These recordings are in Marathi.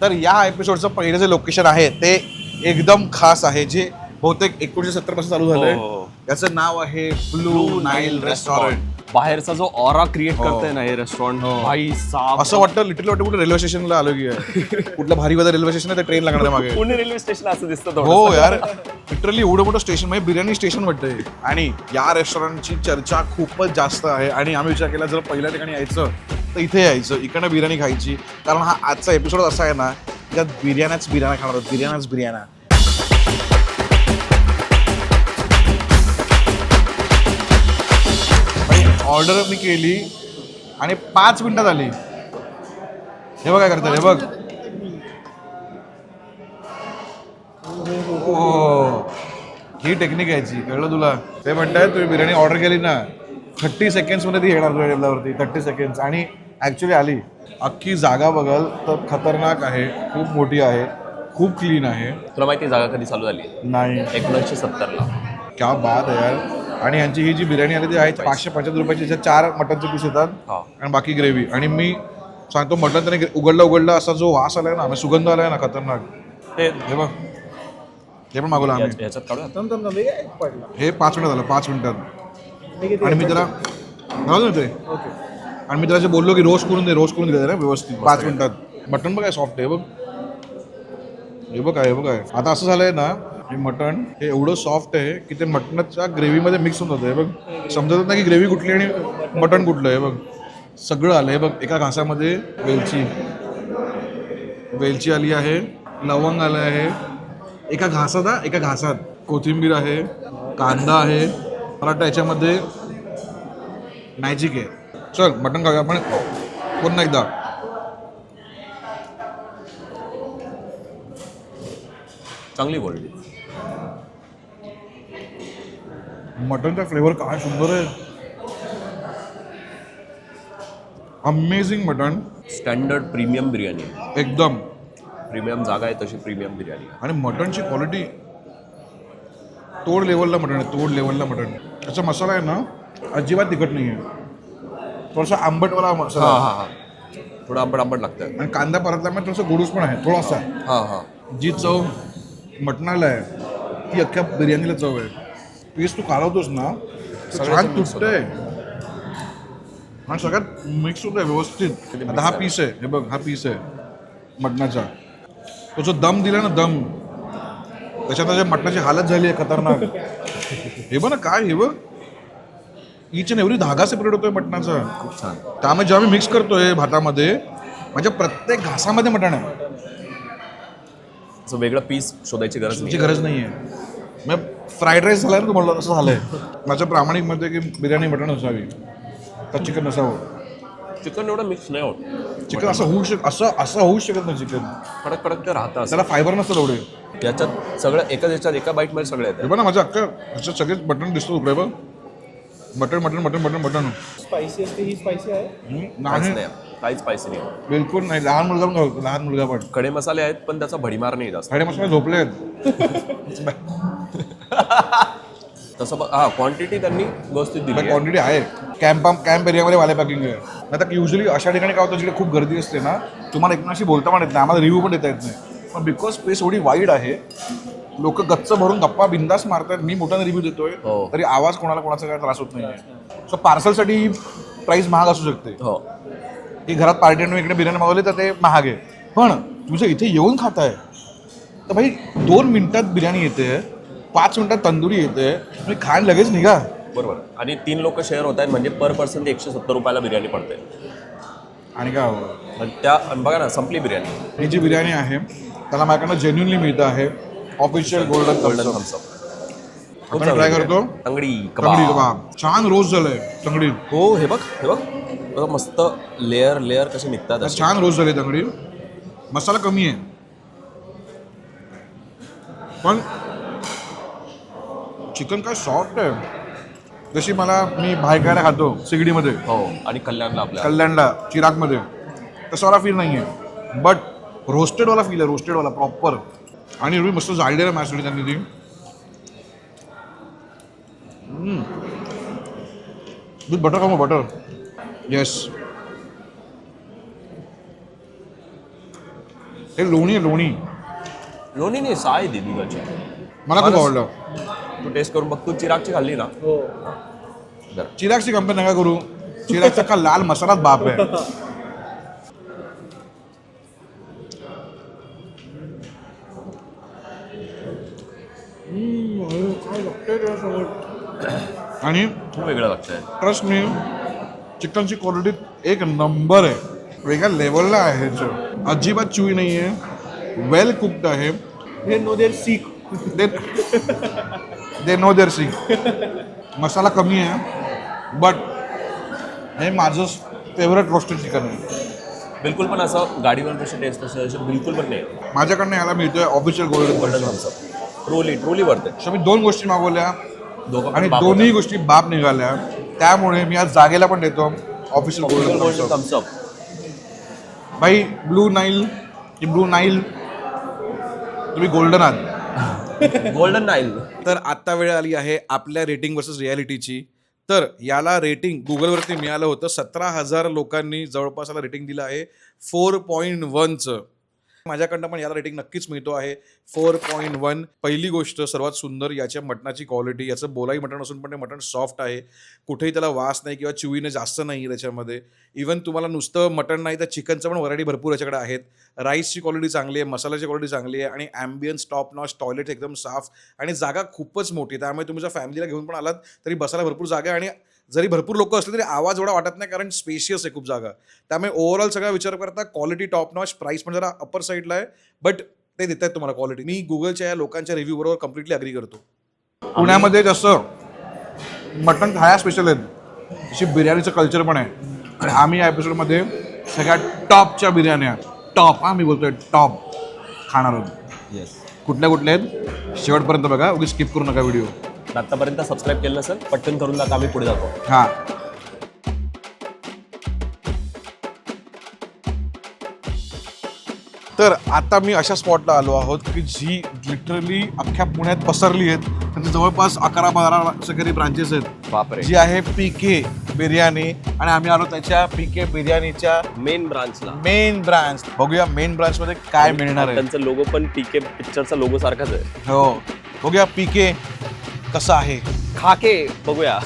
तर या एपिसोडचं पहिलं जे लोकेशन आहे ते एकदम खास आहे, जे बहुतेक 1970 पासून चालू झालंय. याचं नाव आहे ब्लू नाईल रेस्टॉरंट. बाहेरचा जो ऑरा क्रिएट करतंय ना हे रेस्टॉरंट, भाई साहब, असं वाटतं लिटरली वाटतं कुठे रेल्वे स्टेशनला आलो की आहे. कुठलं भारी वाजा रेल्वे स्टेशन आहे, ट्रेन लागणार आहे मागे. पुणे रेल्वे स्टेशन असं दिसतं हो यार, लिटरली एवढं मोठं स्टेशन म्हणजे बिर्याणी स्टेशन वाटतंय. आणि या रेस्टॉरंटची चर्चा खूपच जास्त आहे आणि आम्ही विचार केला जर पहिल्या ठिकाणी यायचं तर इथे यायचं, इकडनं बिर्याणी खायची. कारण हा आजचा एपिसोड असा आहे ना, त्यात बिर्याण्याच खाणार आहोत, बिर्याण्याच बिर्याण्या. ऑर्डर मी केली आणि 5 मिनिटात आली. हे बघ काय करतात, हे बघ. ही टेक्निक यायची, कळलं तुला? ते म्हणताय तुम्ही बिर्याणी ऑर्डर केली ना 30 सेकंड्समध्ये ती येणार तुझ्या टेबलावरती. 30 सेकंड्स. आणि ॲक्च्युली आली. अख्खी जागा बघाल तर खतरनाक आहे, खूप मोठी आहे, खूप क्लीन आहे. तुला माहिती जागा कधी चालू झाली? नाही. 1970 ला. क्या बात आहे यार. आणि यांची ही जी बिर्याणी आली ती आहे 575 रुपयाची. ज्याच्यात 4 मटनचे पीस येतात आणि बाकी ग्रेव्ही. आणि मी सांगतो मटन त्याने उघडला असा जो वास आलाय ना, सुगंध आलाय ना खतरनाक. हे बघ, हे पण मागवलं आम्ही. ह्याच्यात काढूया. हे 5 मिनिटात झालं, 5 मिनिटात. आणि मी त्याला आणि मी त्याला जे बोललो की रोस्ट करून दे ना व्यवस्थित 5 मिनिटात. मटन बघ काय सॉफ्ट आहे बघ. हे बघ काय आता असं झालंय ना, हे मटण हे एवढं सॉफ्ट आहे की ते मटणाच्या ग्रेव्हीमध्ये मिक्स होऊन जातं. हे बघ, समजत नाही की ग्रेव्ही कुठली आणि मटण कुठलं. हे बघ सगळं आलं. हे बघ एका घासामध्ये वेलची आली आहे, लवंग आलं आहे एका घासात, कोथिंबीर आहे, कांदा आहे. मला वाटतं याच्यामध्ये मॅजिक आहे. चल मटण खाऊया आपण पुन्हा एकदा. चांगली बोलली. मटनचा फ्लेवर काय सुंदर आहे. Amazing mutton. Standard premium biryani. एकदम प्रीमियम जागा आहे तशी प्रीमियम बिर्याणी. आणि मटनची क्वालिटी तोड लेवलला मटन आहे, तोड लेवलला मटन. त्याचा मसाला आहे ना अजिबात तिखट नाही आहे, थोडासा आंबटवाला मसाला. थोडं आंबट लागतं. आणि कांदा परतल्यामुळे थोडासा गोडूस पण आहे थोडासा. जी चव मटणाला आहे ती अख्ख्या बिर्याणीला चव आहे. पीस तू कालवतोस ना छान तुटतंय आणि सगळ्यात मिक्स होत आहे व्यवस्थित. आता हा पीस आहे, हे बघ हा पीस आहे मटणाचा. तो जो दम दिला ना दम, त्याच्यात मटणाची हालत झाली आहे खतरनाक. हे बघ ना काय, हे बघ ईच अँड एव्हरी धागा सेपरेट होतोय मटणाचा. खूप छान. त्यामुळे जेव्हा मी मिक्स करतोय भातामध्ये म्हणजे प्रत्येक घासामध्ये मटण आहे. असं वेगळं पीस शोधायची गरज नाहीये. मग फ्राईड राईस झालाय ना तुम्हाला तसं झालंय. माझं प्रामाणिक मत आहे की बिर्याणी मटण असावी तर चिकन नसावं. चिकन एवढं मिक्स नाही होत. चिकन असं होऊ शकत नाही. चिकन कडक ते राहतं. त्याला फायबर नसतं एवढे. याच्यात सगळं एका बाईटमध्ये सगळे येतं. हे बघ ना माझ्या अख्खा ह्याच्यात सगळेच बटन दिसतो तुकडे बघ. मटन स्पायसी असते. ही स्पायसी आहे नाही, काहीच स्पायसी नाही. बिलकुल नाही. लहान मुलगा पण खडे मसाले आहेत पण त्याचा भडीमार नाही जास्त. खडे मसाले झोपले आहेत. तसं क्वांटिटी त्यांनी व्यवस्थित दिली. क्वांटिटी आहे. कॅम्प एरियामध्ये वाले पॅकिंग आहे. आता युजली अशा ठिकाणी काय होतं जिकडे खूप गर्दी असते ना, तुम्हाला एकमेकांशी बोलता पण येत नाही, आम्हाला रिव्ह्यू पण देता येत नाही. पण बिकॉज स्पेस एवढी वाईड आहे, लोक गच्च भरून गप्पा बिंदास मारतात. मी मोठ्याने रिव्ह्यू देतोय तरी आवाज कोणाचा काय त्रास होत नाही. सो पार्सलसाठी ही प्राईस महाग असू शकते. की घरात पार्टीनं इकडे बिर्याणी मागवली तर ते महाग आहे. पण तुझ्या इथे येऊन खाताय तर भाई 2 मिनिटात बिर्याणी येते, 5 मिनिटात तंदुरी येते, तुम्ही खायला लगेच निघा. बरोबर. आणि 3 लोक शेअर होत आहेत म्हणजे पर पर्सन 170 रुपयाला बिर्याणी पडते. आणि काय हवं त्या बघा ना, संपली बिर्याणी. ही जी बिर्याणी आहे त्याला माझ्याकडनं जेन्युनली मिळतं आहे ऑफिशियल गोल्डन थम्सअप. खूप ट्राय करतो. तंगडी कबाब छान रोस्ट झालंय. तंगडी हो, हे बघ मस्त लेअर कसे निघतात. छान रोस्ट झाले. तंगडी मसाला कमी आहे पण चिकन काय सॉफ्ट आहे. जशी मी बाहेर खायला खातो सिगडीमध्ये आणि कल्याणला चिरागमध्ये तसा वाला फील नाही आहे. बट रोस्टेडवाला फील आहे, रोस्टेडवाला प्रॉपर. आणि एवढी मस्त जाळलेलं माझ्यासाठी त्यांनी ती. विथ बटर खाऊ बटर. येस हे लोणी आहे लोणी. लोणी नाही, साय दे दुधाची. मला खूप आवडलं. तू टेस्ट करून बघ. तू चिरागची खाल्ली ना? हो. चिरागची कंपेअर नका करू. चिरागचा का लाल मसालाच बाप आहे. काय लागतंय त्यासमोर. आणि खूप वेगळं लागतंय. ट्रस्ट मी चिकनची क्वालिटी एक नंबर आहे. वेगळ्या लेवलला आहे ह्याचं. अजिबात चुई नाही आहे. वेल कुक्ड आहे. हे नो देअर सीख. They know their see. मसाला कमी आहे बट हे माझं फेवरेट रोस्टेड चिकन आहे. बिलकुल पण असं गाडीवर कशी टेस्ट असते अशी बिलकुल पण नाही. माझ्याकडनं याला मिळतोय official golden golden. Thums Up trolley भरते. सो मी 2 गोष्टी मागवल्या दोघं आणि पण बाप दोन्ही गोष्टी बाप निघाल्या. त्यामुळे मी आज जागेला पण देतो ऑफिशियल गोल्डन गोल्डन. थम्सअप. भाई ब्लू नाईल की ब्लू नाईल तुम्ही गोल्डन आहात. Golden Nile. तर आत्ता वेळ आली आहे आपल्या रेटिंग वर्सेस रियालिटीची. तर याला रेटिंग गुगलवरती मिळालं होतं. 17,000 लोकांनी जवळपास याला रेटिंग दिलं आहे 4.1चं. माझ्याकडनं पण याला रेटिंग नक्कीच मिळतो आहे 4.1. पहिली गोष्ट सर्वात सुंदर याच्या मटणाची क्वालिटी. याचं बोलाई मटण असून पण ते मटण सॉफ्ट आहे. कुठेही त्याला वास नाही किंवा चिवीने जास्त नाही त्याच्यामध्ये. इवन तुम्हाला नुसतं मटण नाही तर चिकनचं पण व्हरायटी भरपूर याच्याकडे आहेत. राईसची क्वालिटी चांगली आहे, मसाल्याची क्वालिटी चांगली आहे आणि ॲम्बियन्स टॉप नॉच. टॉयलेट एकदम साफ आणि जागा खूपच मोठी. त्यामुळे तुम्ही जर फॅमिलीला घेऊन पण आलात तरी बसायला भरपूर जागा आहे. आणि जरी भरपूर लोक असले तरी आवाज एवढा वाटत नाही कारण स्पेशियस आहे खूप जागा. त्यामुळे ओव्हरऑल सगळा विचार करता क्वालिटी टॉप नॉच. प्राईस पण जरा अप्पर साईडला आहे बट ते देत आहेत तुम्हाला क्वालिटी. मी गुगलच्या या लोकांच्या रिव्ह्यू बरोबर कम्प्लिटली अग्री करतो. पुण्यामध्ये जसं मटण थाळ्या स्पेशल आहेत तशी बिर्याणीचं कल्चर पण आहे. आणि आम्ही या एपिसोडमध्ये सगळ्यात टॉपच्या बिर्याण्या टॉप मी बोलतोय टॉप खाणार आहोत. येस. कुठल्या आहेत शेवटपर्यंत बघा. उगी स्किप करू नका व्हिडिओ. आतापर्यंत सबस्क्राईब केलं नसेल पटकन करून टाका. आम्ही पुढे जातो. हां. तर आता मी अशा स्पॉटला आलो आहोत की जी लिटरली अख्ख्या पुण्यात पसरली आहेत. त्यांचे जवळपास 11-12 सगळे ब्रांचेस आहेत. बापरे. जी आहे पीके बिर्याणी. आणि आम्ही आलो त्याच्या पीके बिर्याणीच्या मेन ब्रांचला. Main branch. बघूया मेन ब्रांचमध्ये काय मिळणार आहे. त्यांचं लोगो पण पीके पिक्चरचा लोगो सारखाच आहे. हो बघूया पीके कसं आहे. खाके बघूया.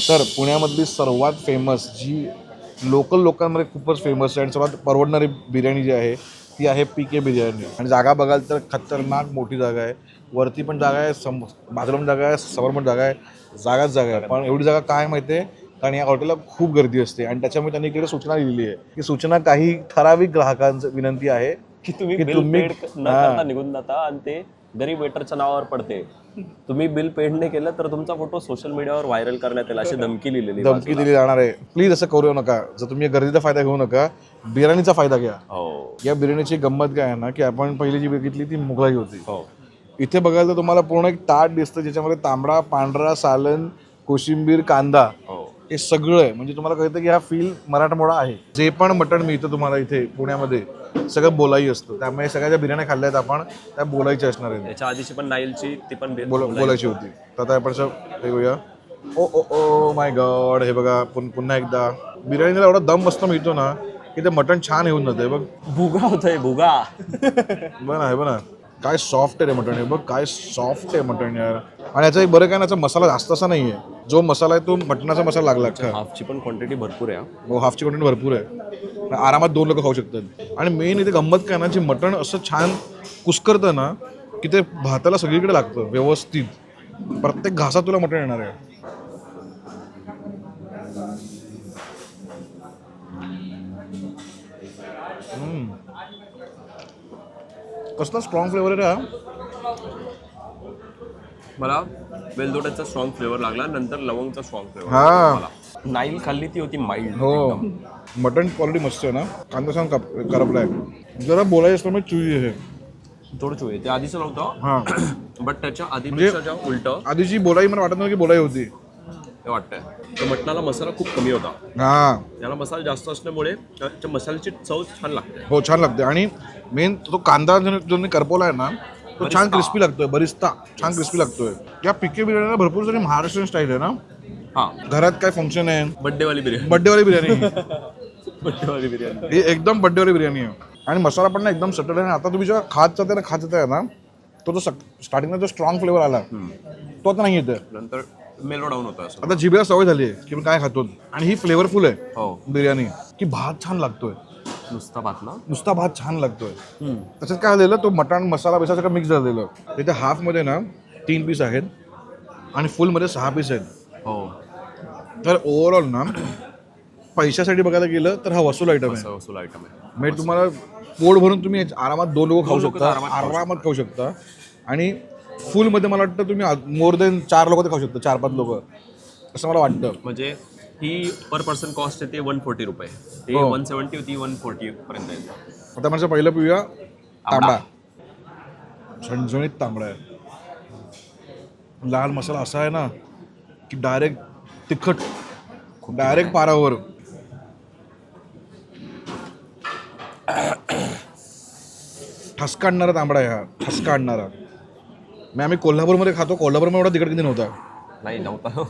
तर पुण्यामधली सर्वात फेमस जी लोकल लोकांमध्ये खूपच फेमस आहे आणि सर्वात परवडणारी बिर्याणी जी आहे ती आहे पीके बिर्याणी. आणि जागा बघाल तर खतरनाक मोठी जागा आहे. वरती पण जागा आहे, बाजूला पण जागा आहे, समोर पण जागा आहे. जागाच जागा आहे. पण एवढी जागा काय माहिती आहे कारण या हॉटेलला खूप गर्दी असते आणि त्याच्यामुळे त्यांनी इकडे सूचना लिहिली आहे की सूचना काही ठराविक ग्राहकांची विनंती आहे की तुम्ही बिल पेड न करता निघून जाता आणि ते गरीब वेटरच्या नावावर पडते. तुम्ही बिल पेड नाही केलं तर तुमचा फोटो सोशल मीडियावर व्हायरल करण्यात येईल अशी धमकी दिली जाणार आहे. प्लीज असं करू नका. जर तुम्ही गर्दीचा फायदा घेऊ नका, बिर्याणीचा फायदा घ्या. हो. या बिर्याणीची गंमत काय आहे ना की आपण पहिली जी बघितली ती मुघलाई होती. हो. इथे बघायला तर तुम्हाला पूर्ण एक ताट दिसतं ज्याच्यामध्ये तांबडा पांढरा सालन कोशिंबीर कांदा हे सगळं आहे. म्हणजे तुम्हाला कळतं की हा फील मराठमोळा आहे. जे पण मटण मिळतं तुम्हाला इथे पुण्यामध्ये सगळं बोलाई असतं. त्यामुळे सगळ्या ज्या बिर्याण्या खाल्ल्या आहेत आपण त्या बोलायच्या असणार आहेत. त्याच्या आधीची पण नाईलची ती पण बोलायची होती. तर आता आपण हे बघूया. ओ ओ ओ माय गॉड. हे बघा पुन्हा एकदा बिर्याणीला एवढा दम मस्त मिळतो ना की ते मटण छान येऊन जाते. बघ भुगा होतोय भुगा. बघ ना हे बघ ना काय सॉफ्ट आहे रे मटण. हे बघ काय सॉफ्ट आहे मटण यार. आणि याचा एक बरं काय ना याचा मसाला जास्त असा नाही आहे. जो मसाला आहे तो मटणाचा मसाला लागला. हाफची पण क्वांटिटी भरपूर आहे. हो हाफची क्वांटिटी भरपूर आहे. आरामात 2 लोक खाऊ शकतात. आणि मेन इथे गंमत काय ना जे मटण असं छान कुस्करतं ना की ते भाताला सगळीकडे लागतं व्यवस्थित. प्रत्येक घासात तुला मटण येणार आहे. कसला स्ट्रॉंग फ्लेवर आहे हा. मला वेलदोड्याचा स्ट्रॉंग फ्लेवर लागला नंतर लवंगचा स्ट्रॉंग फ्लेवर. हा नाईल खाल्ली ती होती माइल्ड. हो मटण क्वालिटी मस्त आहे ना. कांदा छान करपला आहे. जरा बोलायचं असलं म्हणजे चुई आहे. थोडं चुई ते आधीच नव्हतं. हां बट त्याच्या आधीपेक्षा ज्या उलट आधीची बोलाई मला वाटत नव्हती की बोलाई होती. हे वाटतंय. तर मटणाला मसाला खूप कमी होता. हां याला मसाला जास्त असल्यामुळे त्या मसाल्याची चव छान लागते. हो छान लागते. आणि मेन तो कांदा जो मी करपवला आहे ना तो छान क्रिस्पी लागतोय. बरिस्ता छान क्रिस्पी लागतोय. या पीके बिर्याणीला भरपूर सारी महाराष्ट्रीयन स्टाईल आहे ना. हा घरात काय फंक्शन आहे, बर्थडे वाली बिर्याणी. बर्थडेवाली बिर्याणी बर्थडे वाली बिर्याणी. ही एकदम बर्थडेवाली बिर्याणी आहे. आणि मसाला पण ना एकदम सटल आहे. आता तुम्ही जेव्हा खात जाते ना तो जो स्टार्टिंगला जो स्ट्रॉंग फ्लेवर आला तो आता नाही येते. नंतर मेलो डाऊन होतं असं. आता जिभेला सवय झाली आहे की मी काय खातो. आणि ही फ्लेवरफुल आहे हो बिर्याणी की भात छान लागतोय. नुसता भात ना. नुसता भात छान लागतोय. त्याच्यात काय झालेलं तो मटण मसाला बिसा सगळं मिक्स झालेलं. तिथे हाफमध्ये ना 3 पीस आहेत आणि फुलमध्ये 6 पीस आहेत. हो तर ओव्हरऑल ना पैशासाठी बघायला गेलं तर हा वसूल आयटम आहे. असं वसूल आयटम आहे. म्हणजे तुम्हाला पोट भरून तुम्ही आरामात 2 लोक खाऊ दोन लोकं शकता. आरामात खाऊ आरामात खाऊ शकता. आणि फुलमध्ये मला वाटतं तुम्ही मोर देन 4 लोक ते खाऊ शकता. 4-5 लोक असं मला वाटतं. म्हणजे ही पर पर्सन कॉस्ट येते 140 रुपये. ती हो. 170 होती 140 पर्यंत येते. आता माझं पहिलं पिऊया तांबडा. झणझणीत तांबडा आहे. लाल मसाला असा आहे ना की डायरेक्ट तिखट डायरेक्ट पारावर. ठसका आणणारा तांबडा आहे हा. ठसका आणणारा. आम्ही कोल्हापूरमध्ये खातो. कोल्हापूरमध्ये एवढा तिखट किती नव्हता. नाही नव्हता.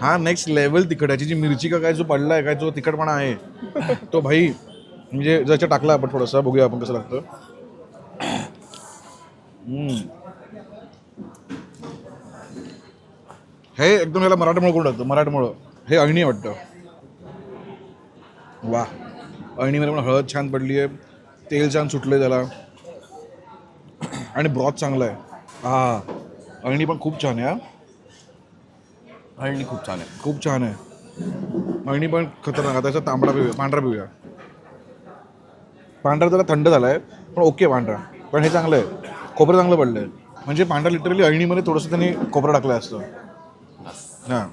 हा नेक्स्ट लेवल तिखट. याची जी मिरची का काय जो पडला आहे काय जो तिखटपणा आहे तो भाई म्हणजे ज्याच्या टाकला आपण थोडासा बघूया आपण कसं लागतं. हे एकदम याला मराठमोळं करून टाकतं. मराठमोळं हे अळणी वाटतं. वा अळणीमध्ये पण हळद छान पडली आहे. तेल छान सुटलं त्याला आणि ब्रॉथ चांगला आहे. हा अळणी पण खूप छान आहे. हळणी खूप छान आहे. खूप छान आहे. अळणी पण खतरनाक. आता त्याचा तांबडा पिऊया. पांढरा पिऊया. पांढरा जरा थंड झाला आहे पण ओके पांढरा. पण हे चांगलं आहे. खोबरं चांगलं पडलं आहे. म्हणजे पांढरा लिटरली अळणीमध्ये थोडंसं त्यांनी खोबरं टाकलं असतं. हां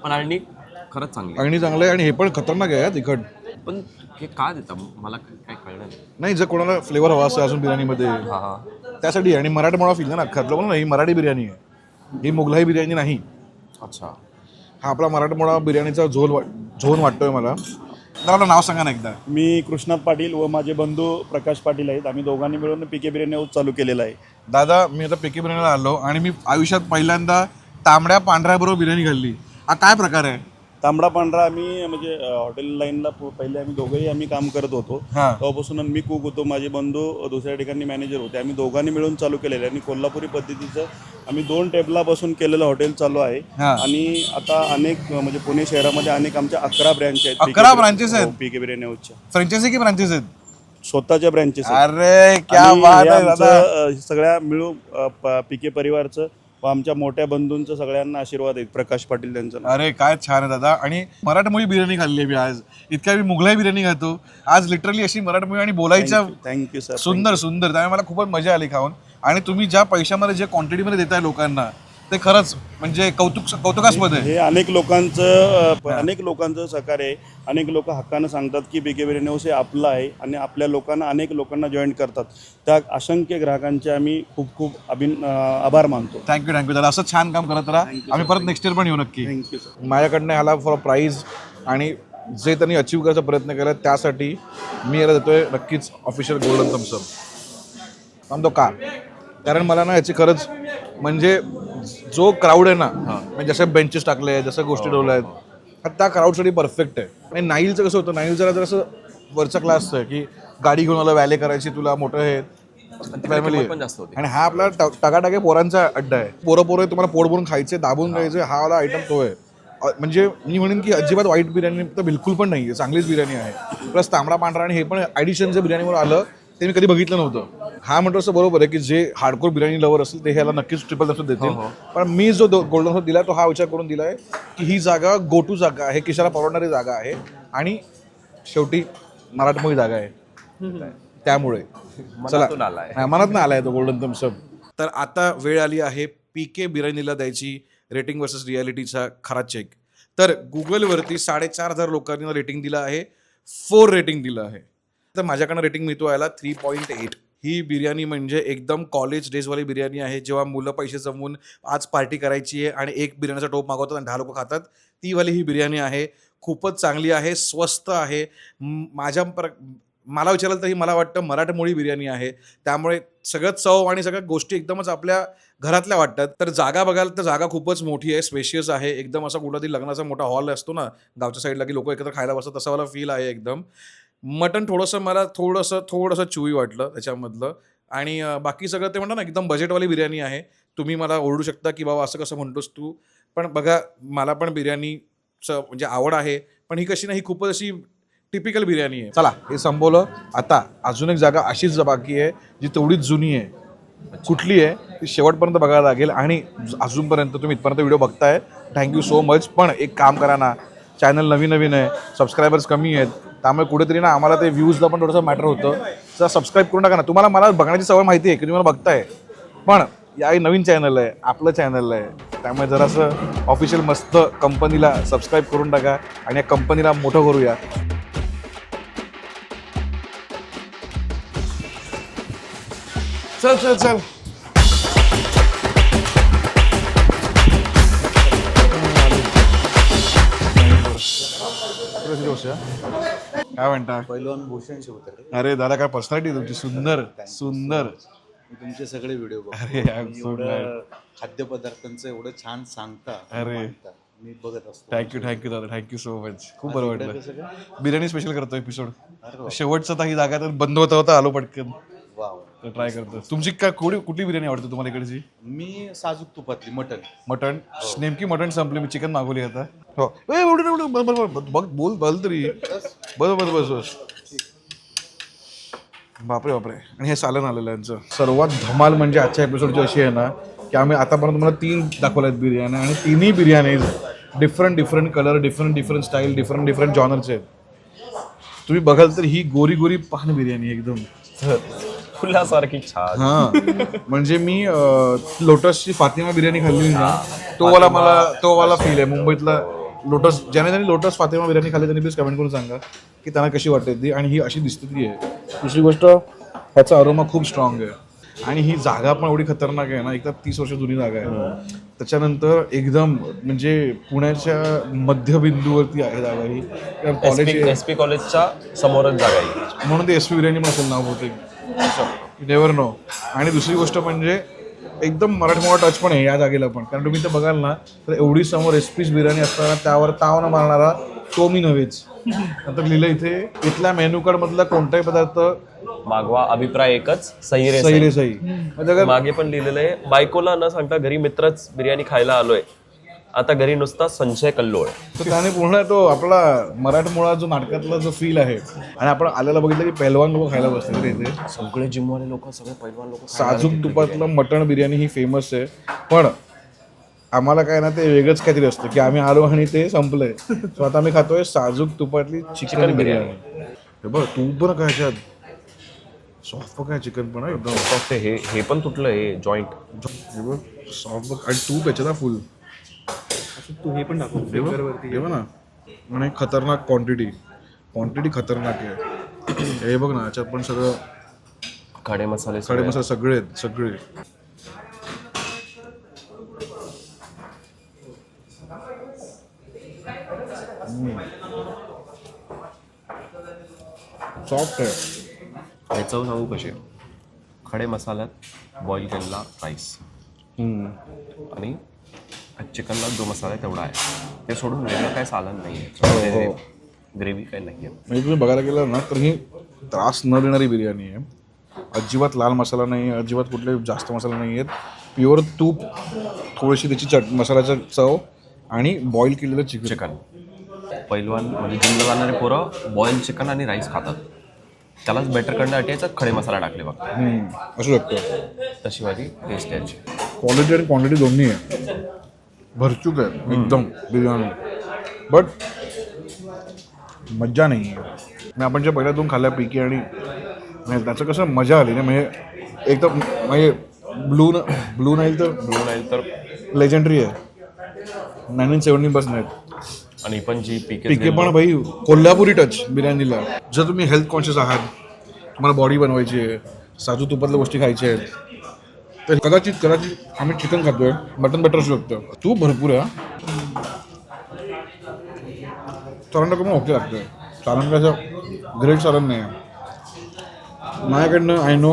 पण हळणी खरंच चांगली. अळणी चांगलं आहे. आणि हे पण खतरनाक आहे तिखट. पण हे का देतं मला काय कळलं नाही. नाही जर कोणाला फ्लेवर हवा असेल अजून बिर्याणीमध्ये हा हा त्यासाठी. आणि मराठमोळा फील ना खतलं बोला ना ही मराठी बिर्याणी आहे. ही मुघलाई बिर्याणी नाही. अच्छा हा आपला मराठमोळा बिर्याणीचा झोन वाटतोय मला. तर आपलं नाव सांगा ना एकदा. मी कृष्णात पाटील व माझे बंधू प्रकाश पाटील आहेत. आम्ही दोघांनी मिळून पीके बिर्याणी हाऊस चालू केलेला आहे. दादा मी आता पीके बिर्याणीला आलो आणि मी आयुष्यात पहिल्यांदा तांबड्या पांढऱ्याबरोबर बिर्याणी खाल्ली. हा काय प्रकार आहे. तांबडा पांढरा आम्ही म्हणजे हॉटेल लाईनला पहिले आम्ही दोघंही आम्ही काम करत होतो. हां तेव्हापासून मी कुक होतो. माझे बंधू दुसऱ्या ठिकाणी मॅनेजर होते. आम्ही दोघांनी मिळून चालू केलेलं आहे. आणि कोल्हापुरी पद्धतीचं आम्ही 2 टेबलापासून केलेलं हॉटेल चालू आहे. हां. आणि आता अनेक म्हणजे पुणे शहरामध्ये अनेक आमच्या 11 ब्रँच आहेत. 11 branches आहेत? पीके बिर्याणी हाऊसच्या फ्रँचायझी की ब्रांचेस आहेत. स्वतःच्या ब्रँचेस अरे क्या बात आहे दादा. सगळ्या मिळून पीके परिवारचं व आमच्या मोठ्या बंधूंचं सगळ्यांना आशीर्वाद आहेत. प्रकाश पाटील त्यांचं नाव. अरे काय छान आहे दादा. आणि मराठमोळी बिर्याणी खाल्ली आहे मी आज. इतक्या मी मुघलाई बिर्याणी खातो आज लिटरली अशी मराठमोळी आणि बोलायच्या थँक्यू सर. सुंदर सुंदर. त्यामुळे मला खूपच मजा आली खाऊन. आणि तुम्ही ज्या पैशामध्ये जे क्वांटिटीमध्ये देताय लोकांना ते खरंच म्हणजे कौतुकास्पद आहे. हे अनेक लोकांचं सहकार्य आहे. अनेक लोक हक्कानं सांगतात की पीके बिर्याणी हाऊस हे आपलं आहे आणि आपल्या लोकांना अनेक लोकांना जॉईन करतात. त्या असंख्य ग्राहकांचे आम्ही खूप खूप आभार मानतो. थँक्यू दादा. असं छान काम करत राहा. आम्ही परत नेक्स्ट इयर पण येऊ नक्की. Thank you sir. माझ्याकडनं ह्याला फॉर प्राईज आणि जे त्यांनी अचीव करायचा प्रयत्न केला त्यासाठी मी याला देतोय नक्कीच ऑफिशियल गोल्डन थम्सअप. सांगतो का कारण मला ना याची खरंच म्हणजे जो क्राऊड आहे ना म्हणजे जसे बेंचेस टाकले जसं गोष्टी ठेवल्या आहेत त्या क्राऊडसाठी परफेक्ट आहे. आणि नाईलचं कसं होतं नाईल जरा जरासं वरचा क्लास आहे की गाडी घेऊन मला व्हॅले करायची तुला मोठं हे फॅमिली पण जास्त होती. आणि हा आपला टकाटके पोरांचा अड्डा आहे. पोरं तुम्हाला पोट भरून खायचे दाबून खायचे हा वाला आयटम तो आहे. म्हणजे मी म्हणेन की अजिबात वाईट बिर्याणी तर बिलकुल पण नाही आहे. चांगलीच बिर्याणी आहे. प्लस तांबडा पांढरा आणि हे पण ॲडिशन जे बिर्याणीवर आलं ते मी कधी बघितलं नव्हतं. हा म्हणतो असं बरोबर आहे की जे हार्डकोर बिर्याणी लवर असेल ते ह्याला नक्कीच ट्रिपल थम्सअप देतील. पण मी जो गोल्डन थम्सअप दिला तो हा विचार करून दिला आहे की ही जागा गो टू जागा आहे. किशाला परवडणारी जागा आहे आणि शेवटी मराठमोळी जागा आहे. त्यामुळे मनातून आलाय. मनात आलाय तो गोल्डन थम्सअप. तर आता वेळ आली आहे पीके बिर्याणीला द्यायची रेटिंग वर्सेस रियालिटीचा खरा चेक. तर गुगलवरती 4,500 लोकांनी रेटिंग दिलं आहे. 4 रेटिंग दिलं आहे. तर माझ्याकडनं रेटिंग मिळतो याला 3.8. ही बिर्याणी म्हणजे एकदम कॉलेज डेजवाली बिर्याणी आहे. जेव्हा मुलं पैसे जमवून आज पार्टी करायची आहे आणि एक बिर्याणीचा टोप मागवतात आणि 10 लोक खातात ती वाली ही बिर्याणी आहे. खूपच चांगली आहे. स्वस्त आहे. मला विचारलं तर ही मला वाटतं मराठमोळी बिर्याणी आहे. त्यामुळे सगळं चव आणि सगळ्या गोष्टी एकदमच आपल्या घरातल्या वाटतात. तर जागा बघाल तर जागा खूपच मोठी आहे, स्पेशियस आहे एकदम. असा कुठलातरी लग्नाचा मोठा हॉल असतो ना गावच्या साईडला, की लोक एकत्र खायला बसतात, तसा वाला फील आहे एकदम. मटण थोडंसं मला थोडंसं चुई वाटलं त्याच्यामधलं. आणि बाकी सगळं ते म्हणतात ना एकदम बजेटवाली बिर्याणी आहे. तुम्ही मला ओरडू शकता की बाबा असं कसं म्हणतोस तू, पण बघा मला पण बिर्याणीचं म्हणजे आवड आहे, पण ही कशी नाही, ही खूपच अशी टिपिकल बिर्याणी आहे. चला हे संपवलं. आता अजून एक जागा अशीच बाकी आहे जी तेवढीच जुनी आहे. कुठली आहे ती शेवटपर्यंत बघायला लागेल. आणि अजूनपर्यंत तुम्ही इथपर्यंत व्हिडिओ बघताय, थँक्यू सो मच. पण एक काम करा ना, चॅनल नवीन आहे, सबस्क्रायबर्स कमी आहेत, त्यामुळे कुठेतरी ना आम्हाला ते व्ह्यूजला पण थोडंसं मॅटर होतं. तर सबस्क्राईब करून टाका ना. तुम्हाला मला बघण्याची सवय माहिती आहे की तुम्ही मला बघताय, पण या नवीन चॅनल आहे, आपलं चॅनल आहे, त्यामुळे जरासं ऑफिशियल मस्त कंपनीला सबस्क्राईब करून टाका आणि या कंपनीला मोठं करूया. चल चल चल. काय म्हणता पैलवान भूषण शिवतरे. अरे दादा, काय पर्सनॅलिटी तुमची, सुंदर सुंदर. मी तुमचे सगळे व्हिडिओ अरे बघतो. एवढं खाद्यपदार्थांचं एवढं छान सांगता, अरे. मांडता. मी बघत असतो. थँक्यू दादा, थँक्यू सो मच. खूप बरं इकडे वाटलं. कसं काय? बिर्याणी स्पेशल करतो एपिसोड. अरे वा. शेवटचं ही जागा तर बंद होता आलो पटकन, वाव. तर ट्राय करतो. तुमची काय कुठली बिर्याणी आवडते तुम्हाला इकडची? मी साजूक तुपातली मटन. मटण. नेमकी मटण संपली, मी चिकन मागवली आता. हो बघ बोल तरी. बस. बापरे. आणि हे सालन आलेलं आहे यांचं. सर्वात धमाल म्हणजे आजच्या एपिसोडची अशी आहे ना की आम्ही आतापर्यंत तुम्हाला 3 दाखवल्या आहेत बिर्याणी, आणि तिन्ही biryani different colour, different style, different जॉनरचे आहेत. तुम्ही बघाल तर ही गोरी पान बिर्याणी एकदम फुलासारखी छान. हा. म्हणजे मी लोटसची फातिमा बिर्याणी खाल्ली ना, तो वाला फील आहे मुंबईतला. लोटस, ज्याने लोटस फातिमा बिर्याणी खाल्ली त्यांनी प्लीज कमेंट करून सांगा की त्यांना कशी वाटते ती. आणि ही अशी दिसते ती आहे. दुसरी गोष्ट, ह्याचा अरोमा खूप स्ट्रॉंग आहे. आणि ही जागा पण एवढी खतरनाक आहे ना, एकदम 30 वर्ष जुनी जागा आहे. त्याच्यानंतर एकदम म्हणजे पुण्याच्या मध्यबिंदूवरती आहे जागा ही. कॉलेज एसपी कॉलेजच्या समोरच जागा आहे, म्हणून ते एसपी बिर्याणी पण असेल नाव बहुतेक, नेवर नो. आणि दुसरी गोष्ट म्हणजे एकदम मराठमोळा टच पण आहे या जागेला पण. कारण तुम्ही इथं बघाल ना तर एवढी समोर एसपीच बिर्याणी असताना त्यावर ताव न मारणारा तो मी नव्हेच. नंतर लिहिलं इथे, इथल्या मेन्यू कार्ड मधला कोणताही पदार्थ मागवा, अभिप्राय एकच, सही रे सही सही. रे सही. म्हणजे अगर मागे पण लिहिलेलं आहे, बायकोला न सांगता घरी मित्रच बिर्याणी खायला आलोय, आता घरी नुसता संशय कल्लोळ. तर त्याने पूर्ण तो आपला मराठमोळा जो नाटकातला जो फील आहे. आणि आपण आल्याला बघितलं की पहिलवान लोक खायला बसलेले इथे. सगळे जिमवाले लोक, सगळे पैलवान लोक. साजूक तुपातलं मटण बिर्याणी ही फेमस आहे. पण आम्हाला काय ना ते वेगळंच काहीतरी असतं की आम्ही आलो आणि ते संपलंय. सो आता आम्ही खातोय साजूक तुपातली चिकन बिर्याणी. हे बघ तूप पण काय ह्याच्यात सॉफ्ट काय चिकन पण आहे एकदम सॉफ्ट. हे पण तुटलं, हे जॉईंट. हे बघ सॉफ्ट बघ. आणि तूप याच्यात फुल. तू हे पण दाखव. हे बघ ना. आणि खतरनाक क्वांटिटी खतरनाक आहे. हे बघ ना, याच्यात पण सगळं खडे मसाले सगळे आहेत सगळे. सॉफ्ट आहे. हे चव सांगू कशी आहे? खडे मसाल्यात बॉईल केलेला राईस आणि चिकनला जो मसाला आहे तेवढा आहे, ते सोडून वेगळं काय सालन नाही आहे, ग्रेव्ही काही नाही आहे. म्हणजे तुम्ही बघायला गेलं ना तर ही त्रास न देणारी बिर्याणी आहे. अजिबात लाल मसाला नाही आहे, अजिबात कुठले जास्त मसाला नाही आहेत. प्युअर तूप, थोडीशी त्याची मसाल्याचा चव आणि बॉईल केलेलं चिकन. पैलवान म्हणजे जिमला जाणारे पोरं बॉईल चिकन आणि राईस खातात, त्यालाच बेटर करण्यासाठी याच्यात खडे मसाला टाकले बघ, असू शकतं. तशी माझी टेस्ट याची. क्वालिटी आणि क्वांटिटी दोन्ही आहे. भरचूक आहे एकदम बिर्याणी, बट मज्जा नाही आहे. मी आपण ज्या पहिल्या 2 खाल्ल्या पिकी आणि त्याचं कसं मजा आली ना. म्हणजे एक तर म्हणजे ब्लू नाईल तर लेजेंडरी आहे. 1970 पासून आहेत. आणि पण जी पिके पण भाई कोल्हापुरी टच बिर्याणीला. जर तुम्ही हेल्थ कॉन्शियस आहात, तुम्हाला बॉडी बनवायची आहे, साजू तुपातल्या गोष्टी खायच्या आहेत, तर कदाचित आम्ही चिकन खातोय, मटन बेटर असू शकतं. तूप भरपूर आहे. सारण टाकून ओके लागतं. सारण कसं ग्रेट सारण नाही आहे माझ्याकडनं. आय नो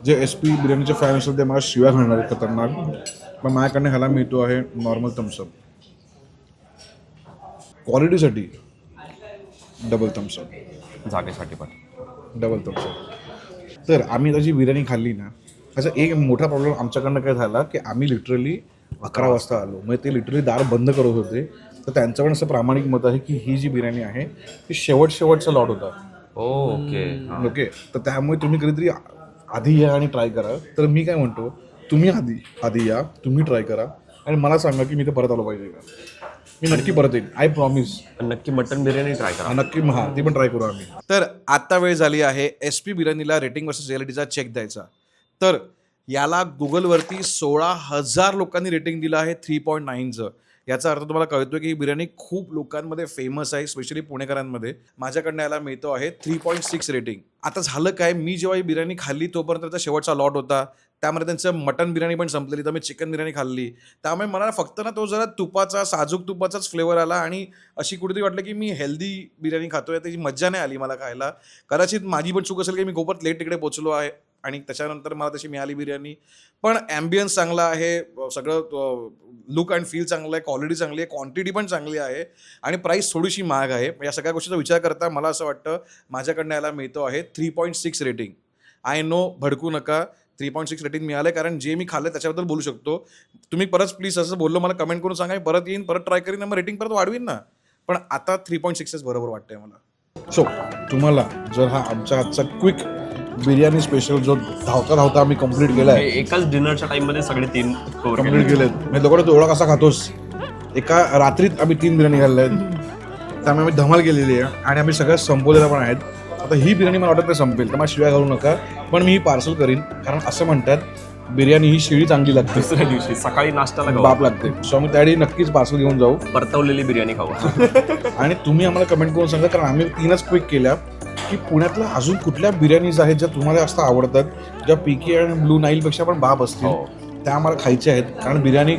जे SP बिर्याणीचे फॅन असतील ते मला शिव्या घालणार आहेत खतरनाक. पण माझ्याकडनं ह्याला मिळतो आहे नॉर्मल थम्सअप. क्वालिटीसाठी डबल थम्सअप, जागेसाठी पण डबल थम्सअप. तर आम्ही त्याची बिर्याणी खाल्ली ना, त्याचा एक मोठा प्रॉब्लेम आमच्याकडनं काय झाला की आम्ही लिटरली 11 वाजता आलो. म्हणजे ते लिटरली दार बंद करत होते. तर त्यांचं पण असं प्रामाणिक मत आहे की ही जी बिर्याणी आहे ती शेवटचा लॉट होता. ओके. ओके, तर त्यामुळे तुम्ही कधीतरी आधी या आणि ट्राय करा. तर मी काय म्हणतो, तुम्ही आधी या, तुम्ही ट्राय करा आणि मला सांगा की मी ते परत आलो पाहिजे का. मी नक्की परत येईन, आय प्रॉमिस. नक्की मटन बिर्याणी ट्राय करा. नक्की ती पण ट्राय करू आम्ही. तर आता वेळ झाली आहे SP बिर्याणीला रेटिंग वर्सेस रियालिटीचा चेक द्यायचा. तर याला गुगलवरती 16,000 लोकांनी रेटिंग दिलं आहे 3.9चं. याचा अर्थ तुम्हाला कळतोय की ही बिर्याणी खूप लोकांमध्ये फेमस आहे, स्पेशली पुणेकरांमध्ये. माझ्याकडनं याला मिळतो आहे 3.6 रेटिंग. आता झालं काय, मी जेव्हा ही बिर्याणी खाल्ली तोपर्यंत त्याचा शेवटचा लॉट होता. त्यामध्ये त्यांचं मटन बिर्याणी पण संपलेली, तर मी चिकन बिर्याणी खाल्ली. त्यामुळे मला फक्त ना तो जरा तुपाचा, साजूक तुपाचाच फ्लेवर आला आणि अशी कुठेतरी वाटलं की मी हेल्दी बिर्याणी खातोय. त्याची मज्जा नाही आली मला खायला. कदाचित माझी पण चूक असेल की मी खूपच लेट तिकडे पोचलो आहे आणि त्याच्यानंतर मला तशी मिळाली बिर्याणी. पण ॲम्बियन्स चांगला आहे, सगळं लुक अँड फील चांगलं आहे, क्वालिटी चांगली आहे, क्वांटिटी पण चांगली आहे आणि प्राईस थोडीशी महाग आहे. या सगळ्या गोष्टीचा विचार करता मला असं वाटतं माझ्याकडनं याला मिळतो आहे 3.6 रेटिंग. आय नो, भडकू नका, 3.6 रेटिंग मिळालं आहे कारण जे मी खाल्लं त्याच्याबद्दल बोलू शकतो. तुम्ही परत प्लीज असं बोललो मला कमेंट करून सांगा, परत येईन, परत ट्राय करीन, मग रेटिंग परत वाढवीन ना. पण आता 3.6च बरोबर वाटतंय मला. सो तुम्हाला जर हा आमच्या आजचा क्विक बिर्याणी स्पेशल जो धावता आम्ही कंप्लीट केला आहे, एकाच डिनरच्या टाइम मध्ये सगळे 3 कव्हर कंप्लीट केलेत. म्हणजे लोकांना तू एवढा कसा खातोस, एका रात्रीत आम्ही 3 बिर्याणी खाल्ल्या आहेत. त्यामुळे आम्ही धमाल केलेली आहे आणि आम्ही सगळ्या संपवलेल्या पण आहेत. आता ही बिर्याणी मला वाटत नाही संपेल, तर मला शिव्या घालू नका, पण मी ही पार्सल करीन. कारण असं म्हणतात बिर्याणी ही शिळी चांगली लागते, दुसऱ्या दिवशी सकाळी नाश्त्याला बाप लागते. सो आम्ही त्यावेळी नक्कीच पार्सल घेऊन जाऊ परतवलेली बिर्याणी खाऊ. आणि तुम्ही आम्हाला कमेंट करून सांगा, कारण आम्ही 3च क्विक केल्या की पुण्यातल्या अजून कुठल्या बिर्याणीज आहेत ज्या तुम्हाला जास्त आवडतात, ज्या PK आणि ब्लू नाईलपेक्षा पण बाप असतील, त्या आम्हाला खायच्या आहेत. कारण बिर्याणी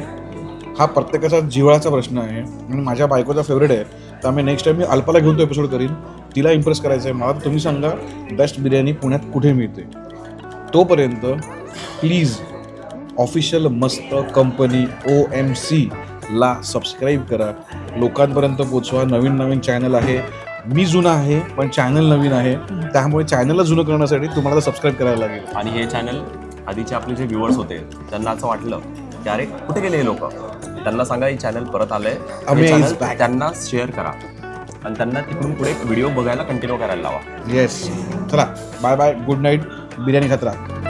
हा प्रत्येकाचा जिव्हाळ्याचा प्रश्न आहे आणि माझ्या बायकोचा फेवरेट आहे. तर आम्ही नेक्स्ट टाइम मी अल्पाला घेऊन तो एपिसोड करीन, तिला इम्प्रेस करायचं आहे मला. तुम्ही सांगा बेस्ट बिर्याणी पुण्यात कुठे मिळते. तोपर्यंत प्लीज ऑफिशियल मस्त कंपनी OMC ला सबस्क्राईब करा, लोकांपर्यंत पोचवा. नवीन चॅनल आहे, मी जुना आहे पण चॅनल नवीन आहे, त्यामुळे चॅनलला जुनं करण्यासाठी तुम्हाला सबस्क्राईब करायला लागेल. आणि हे चॅनल आधीचे आपले जे व्ह्युअर्स होते त्यांना असं वाटलं की अरे कुठे गेले हे लोक, त्यांना सांगा ही चॅनल परत आलंय, त्यांना शेअर करा आणि त्यांना तिकडून पुढे व्हिडिओ बघायला कंटिन्यू करायला लावा. येस, चला bye bye, good night, biryani खात राहा.